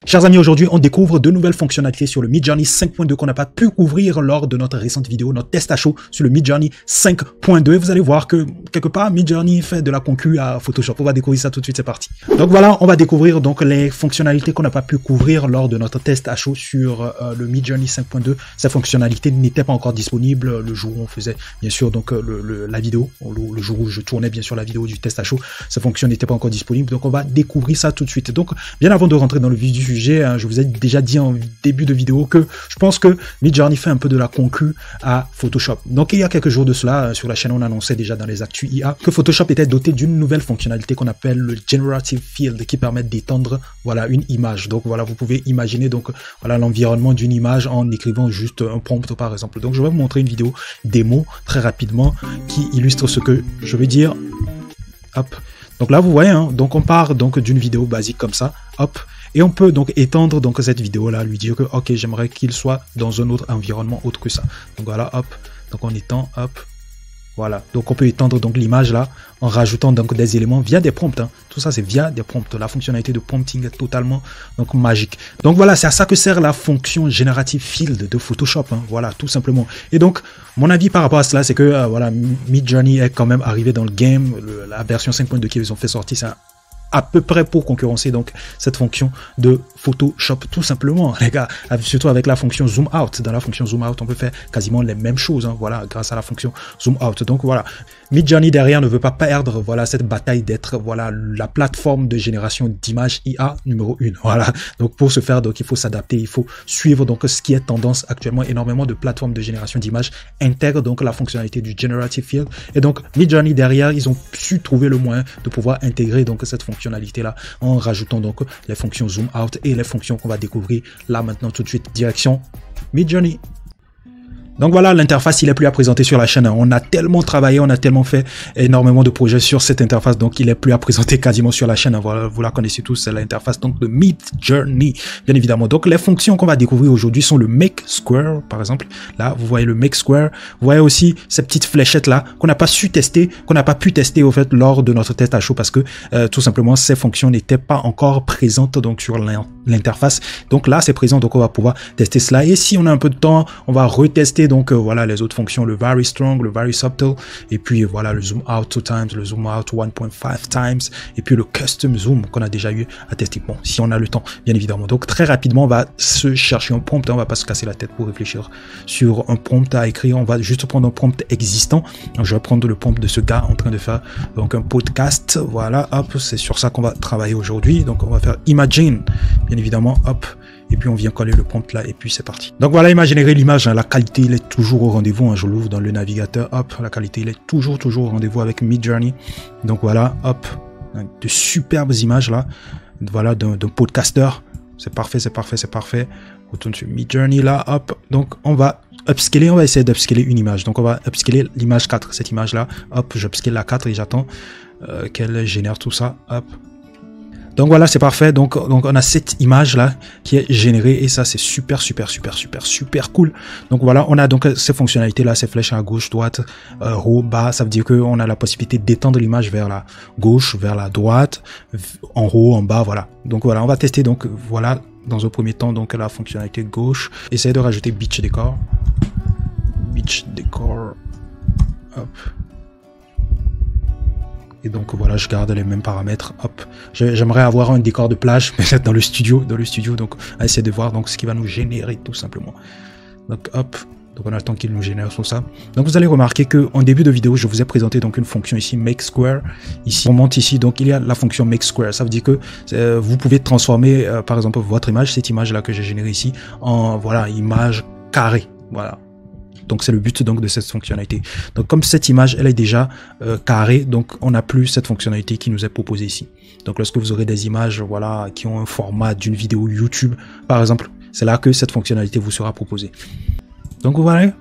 Chers amis, aujourd'hui, on découvre de nouvelles fonctionnalités sur le Midjourney 5.2 qu'on n'a pas pu couvrir lors de notre récente vidéo, notre test à chaud sur le Midjourney 5.2. Et vous allez voir que, quelque part, Midjourney fait de la concu à Photoshop. On va découvrir ça tout de suite, c'est parti. Donc voilà, on va découvrir donc les fonctionnalités qu'on n'a pas pu couvrir lors de notre test à chaud sur le Midjourney 5.2. Ces fonctionnalités n'étaient pas encore disponibles le jour où on faisait, bien sûr, donc la vidéo, le jour où je tournais, bien sûr, la vidéo du test à chaud. Ces fonctions n'étaient pas encore disponibles, donc on va découvrir ça tout de suite. Donc, bien avant de rentrer dans le vif du sujet, je vous ai déjà dit en début de vidéo que je pense que Midjourney fait un peu de la concu à Photoshop. Donc il y a quelques jours de cela, sur la chaîne, on annonçait déjà dans les actus IA que Photoshop était doté d'une nouvelle fonctionnalité qu'on appelle le Generative Field, qui permet d'étendre voilà une image. Donc voilà, vous pouvez imaginer donc voilà l'environnement d'une image en écrivant juste un prompt par exemple. Donc je vais vous montrer une vidéo démo très rapidement qui illustre ce que je veux dire. Hop. Donc là vous voyez, hein, donc on part donc d'une vidéo basique comme ça, hop. Et on peut donc étendre donc cette vidéo là, lui dire que ok, j'aimerais qu'il soit dans un autre environnement autre que ça. Donc voilà, hop, donc on étend, hop, voilà. Donc on peut étendre donc l'image là en rajoutant donc des éléments via des prompts. Hein. Tout ça c'est via des prompts. La fonctionnalité de prompting est totalement donc magique. Donc voilà, c'est à ça que sert la fonction Generative Field de Photoshop. Hein. Voilà, tout simplement. Et donc mon avis par rapport à cela, c'est que voilà, Midjourney est quand même arrivé dans le game. La version 5.2 qu'ils ont fait sortir, c'est à peu près pour concurrencer donc cette fonction de Photoshop tout simplement les gars, surtout avec la fonction zoom out. Dans la fonction zoom out on peut faire quasiment les mêmes choses, hein, voilà, grâce à la fonction zoom out. Donc voilà, Midjourney derrière ne veut pas perdre voilà cette bataille d'être voilà la plateforme de génération d'images IA numéro 1. Voilà, donc pour ce faire donc il faut s'adapter, il faut suivre donc ce qui est tendance actuellement. Énormément de plateformes de génération d'images intègrent donc la fonctionnalité du Generative Field, et donc Midjourney derrière ils ont su trouver le moyen de pouvoir intégrer donc cette fonctionnalité là en rajoutant donc les fonctions zoom out et les fonctions qu'on va découvrir là maintenant tout de suite. Direction Midjourney. Donc voilà, l'interface, il est plus à présenter sur la chaîne. On a tellement travaillé, on a tellement fait énormément de projets sur cette interface, donc il est plus à présenter quasiment sur la chaîne. Voilà, vous la connaissez tous, c'est l'interface donc de Midjourney, bien évidemment. Donc les fonctions qu'on va découvrir aujourd'hui sont le Make Square, par exemple. Là, vous voyez le Make Square. Vous voyez aussi ces petites fléchettes là qu'on n'a pas su tester, qu'on n'a pas pu tester au fait lors de notre test à chaud parce que tout simplement ces fonctions n'étaient pas encore présentes donc sur l'interface. Donc là, c'est présent, donc on va pouvoir tester cela. Et si on a un peu de temps, on va retester donc voilà les autres fonctions, le Very Strong, le Very Subtle, et puis voilà le Zoom Out 2 times, le Zoom Out 1.5 times, et puis le Custom Zoom qu'on a déjà eu à tester. Bon, si on a le temps, bien évidemment. Donc très rapidement, on va se chercher un prompt, hein, on va pas se casser la tête pour réfléchir sur un prompt à écrire. On va juste prendre un prompt existant. Donc, je vais prendre le prompt de ce gars en train de faire donc un podcast. Voilà, hop, c'est sur ça qu'on va travailler aujourd'hui. Donc on va faire Imagine, bien évidemment, hop. Et puis on vient coller le prompt là et puis c'est parti. Donc voilà, imaginez l'image, hein, la qualité il est toujours au rendez-vous, hein, je l'ouvre dans le navigateur, hop, la qualité il est toujours au rendez-vous avec Midjourney. Donc voilà, hop, de superbes images là, voilà d'un podcaster, c'est parfait, c'est parfait, c'est parfait. Retourne sur Midjourney là, hop, donc on va upscaler, on va essayer d'upscaler une image. Donc on va upscaler l'image 4, cette image là, hop, j'upscale la 4 et j'attends qu'elle génère tout ça, hop. Donc voilà, c'est parfait. Donc on a cette image là qui est générée et ça c'est super cool. Donc voilà, on a donc ces fonctionnalités là, ces flèches à gauche, droite, haut, bas. Ça veut dire qu'on a la possibilité d'étendre l'image vers la gauche, vers la droite, en haut, en bas. Voilà. Donc voilà, on va tester donc voilà dans un premier temps donc la fonctionnalité gauche. Essayez de rajouter Beach Decor. Beach Decor. Hop. Et donc voilà, je garde les mêmes paramètres. Hop, j'aimerais avoir un décor de plage, peut-être dans le studio. Donc on va essayer de voir donc ce qui va nous générer tout simplement. Donc hop, donc on attend qu'il nous génère tout ça. Donc vous allez remarquer que en début de vidéo, je vous ai présenté donc une fonction ici, Make Square. Ici, on monte ici, donc il y a la fonction Make Square. Ça veut dire que vous pouvez transformer par exemple votre image, cette image là que j'ai générée ici, en voilà image carrée. Voilà. Donc c'est le but donc de cette fonctionnalité. Donc comme cette image elle est déjà carrée, donc on n'a plus cette fonctionnalité qui nous est proposée ici. Donc lorsque vous aurez des images voilà qui ont un format d'une vidéo YouTube par exemple, c'est là que cette fonctionnalité vous sera proposée. Donc vous voyez,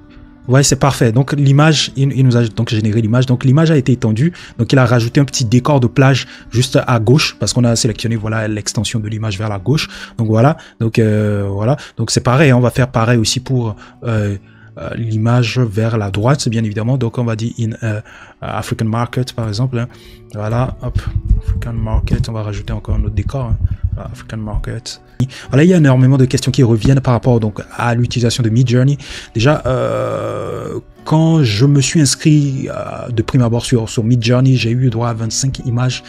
c'est parfait. Donc l'image, il nous a donc généré l'image. Donc l'image a été étendue. Donc il a rajouté un petit décor de plage juste à gauche parce qu'on a sélectionné voilà l'extension de l'image vers la gauche. Donc voilà. Donc voilà. Donc c'est pareil. On va faire pareil aussi pour l'image vers la droite, bien évidemment. Donc on va dire in African Market par exemple, hein. Voilà, hop, African Market, on va rajouter encore un autre décor, hein. African Market, Voilà, il y a énormément de questions qui reviennent par rapport donc à l'utilisation de Midjourney. Déjà, quand je me suis inscrit de prime abord sur Midjourney, j'ai eu droit à 25 images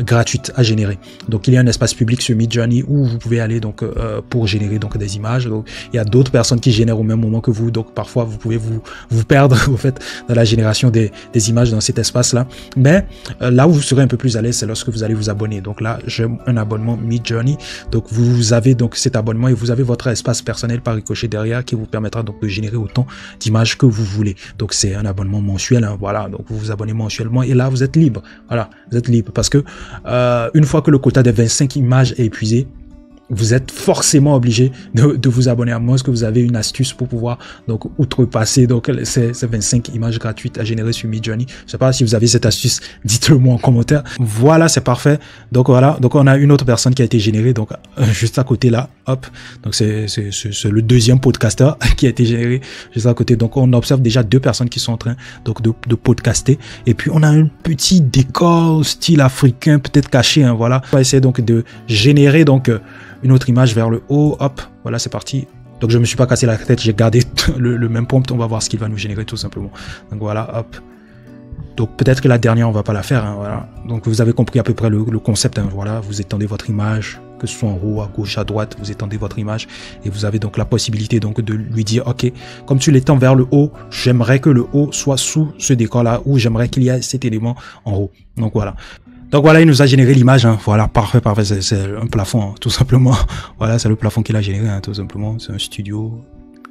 gratuite à générer. Donc il y a un espace public sur Midjourney où vous pouvez aller donc pour générer donc des images. Donc il y a d'autres personnes qui génèrent au même moment que vous, donc parfois vous pouvez vous perdre au fait dans la génération des images dans cet espace là. Mais là où vous serez un peu plus à l'aise, c'est lorsque vous allez vous abonner. Donc là j'ai un abonnement Midjourney, donc vous avez donc cet abonnement et vous avez votre espace personnel par ricochet derrière qui vous permettra donc de générer autant d'images que vous voulez. Donc c'est un abonnement mensuel, hein, voilà, donc vous vous abonnez mensuellement et là vous êtes libre. Voilà, vous êtes libre parce que une fois que le quota des 25 images est épuisé, vous êtes forcément obligé de vous abonner, à moins que vous avez une astuce pour pouvoir donc outrepasser donc ces 25 images gratuites à générer sur Midjourney. Je sais pas si vous avez cette astuce, dites-le moi en commentaire. Voilà, c'est parfait. Donc voilà, donc on a une autre personne qui a été générée donc juste à côté là, hop. Donc c'est le deuxième podcaster qui a été généré juste à côté. Donc on observe déjà deux personnes qui sont en train donc de podcaster et puis on a un petit décor style africain peut-être caché, hein, voilà. On va essayer donc de générer donc une autre image vers le haut, hop, voilà, c'est parti. Donc je me suis pas cassé la tête, j'ai gardé le même prompt, on va voir ce qu'il va nous générer tout simplement. Donc voilà, hop. Donc peut-être que la dernière on va pas la faire, hein, voilà. Donc vous avez compris à peu près le concept, hein, voilà, vous étendez votre image, que ce soit en haut, à gauche, à droite, vous étendez votre image et vous avez donc la possibilité donc de lui dire, ok, comme tu l'étends vers le haut, j'aimerais que le haut soit sous ce décor là, ou j'aimerais qu'il y ait cet élément en haut. Donc voilà. Donc voilà, il nous a généré l'image, hein. Voilà, parfait, parfait, c'est un plafond, hein, tout simplement. Voilà, c'est le plafond qu'il a généré, hein, tout simplement. C'est un studio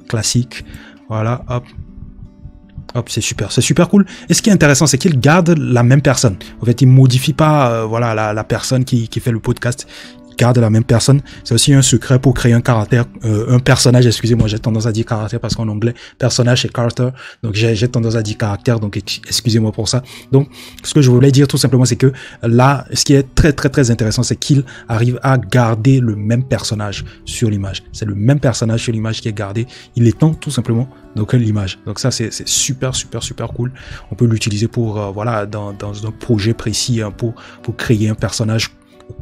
classique. Voilà, hop. Hop, c'est super cool. Et ce qui est intéressant, c'est qu'il garde la même personne. En fait, il modifie pas, voilà, la personne qui fait le podcast. Garde la même personne. C'est aussi un secret pour créer un caractère, un personnage, excusez-moi, j'ai tendance à dire caractère parce qu'en anglais, personnage c'est character. Donc j'ai tendance à dire caractère, donc excusez-moi pour ça. Donc ce que je voulais dire tout simplement, c'est que là, ce qui est très intéressant, c'est qu'il arrive à garder le même personnage sur l'image. C'est le même personnage sur l'image qui est gardé. Il étend tout simplement donc l'image. Donc ça c'est super cool. On peut l'utiliser pour voilà dans un projet précis, hein, pour créer un personnage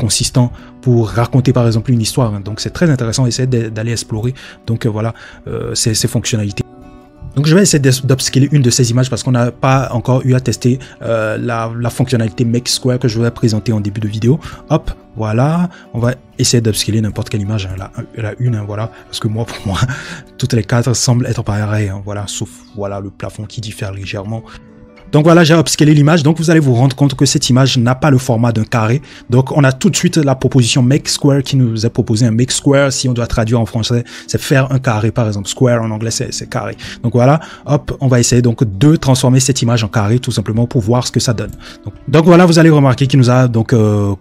consistant pour raconter par exemple une histoire, hein. Donc c'est très intéressant, essayer d'aller explorer donc voilà ces fonctionnalités. Donc je vais essayer d'upscaler une de ces images parce qu'on n'a pas encore eu à tester la fonctionnalité Make Square que je vais présenter en début de vidéo. Hop, voilà, on va essayer d'upscaler n'importe quelle image, hein, la une, hein, voilà, parce que pour moi toutes les quatre semblent être pareilles, hein, voilà, sauf voilà le plafond qui diffère légèrement. Donc voilà, j'ai upscalé l'image. Donc vous allez vous rendre compte que cette image n'a pas le format d'un carré. Donc on a tout de suite la proposition Make Square qui nous est proposée. Un Make Square, si on doit traduire en français, c'est faire un carré par exemple. Square en anglais, c'est carré. Donc voilà, hop, on va essayer donc de transformer cette image en carré tout simplement pour voir ce que ça donne. Donc voilà, vous allez remarquer qu'il nous a donc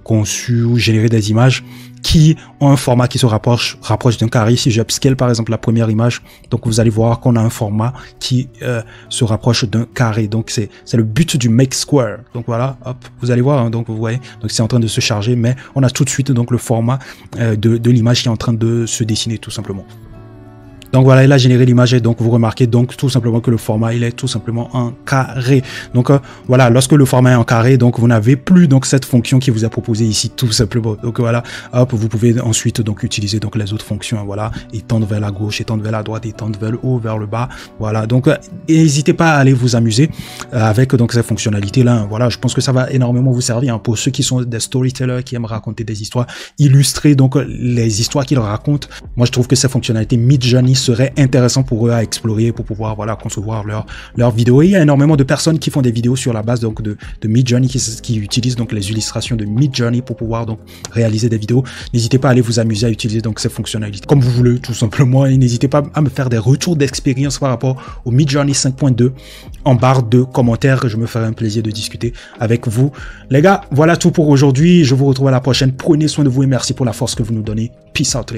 conçu ou généré des images qui ont un format qui se rapproche d'un carré. Si j'upscale par exemple la première image, donc vous allez voir qu'on a un format qui se rapproche d'un carré. Donc c'est le but du Make Square. Donc voilà, hop, vous allez voir, hein, donc vous voyez, donc c'est en train de se charger, mais on a tout de suite donc le format de l'image qui est en train de se dessiner tout simplement. Donc voilà, il a généré l'image et donc vous remarquez donc tout simplement que le format il est tout simplement en carré. Donc voilà, lorsque le format est en carré, donc vous n'avez plus donc cette fonction qui vous est proposée ici tout simplement. Donc voilà, hop, vous pouvez ensuite donc utiliser donc les autres fonctions, hein, voilà, étendre vers la gauche, étendre vers la droite, étendre vers le haut, vers le bas. Voilà, donc n'hésitez pas à aller vous amuser avec donc ces fonctionnalités là. Hein, voilà, je pense que ça va énormément vous servir, hein, pour ceux qui sont des storytellers qui aiment raconter des histoires, illustrer donc les histoires qu'ils racontent. Moi je trouve que ces fonctionnalités Midjourney serait intéressant pour eux à explorer pour pouvoir voilà concevoir leurs vidéos. Et il y a énormément de personnes qui font des vidéos sur la base donc de Midjourney qui utilisent donc les illustrations de Midjourney pour pouvoir donc réaliser des vidéos. N'hésitez pas à aller vous amuser à utiliser donc ces fonctionnalités comme vous voulez tout simplement, et n'hésitez pas à me faire des retours d'expérience par rapport au Midjourney 5.2 en barre de commentaires. Je me ferai un plaisir de discuter avec vous les gars. Voilà tout pour aujourd'hui, je vous retrouve à la prochaine, prenez soin de vous et merci pour la force que vous nous donnez. Peace out.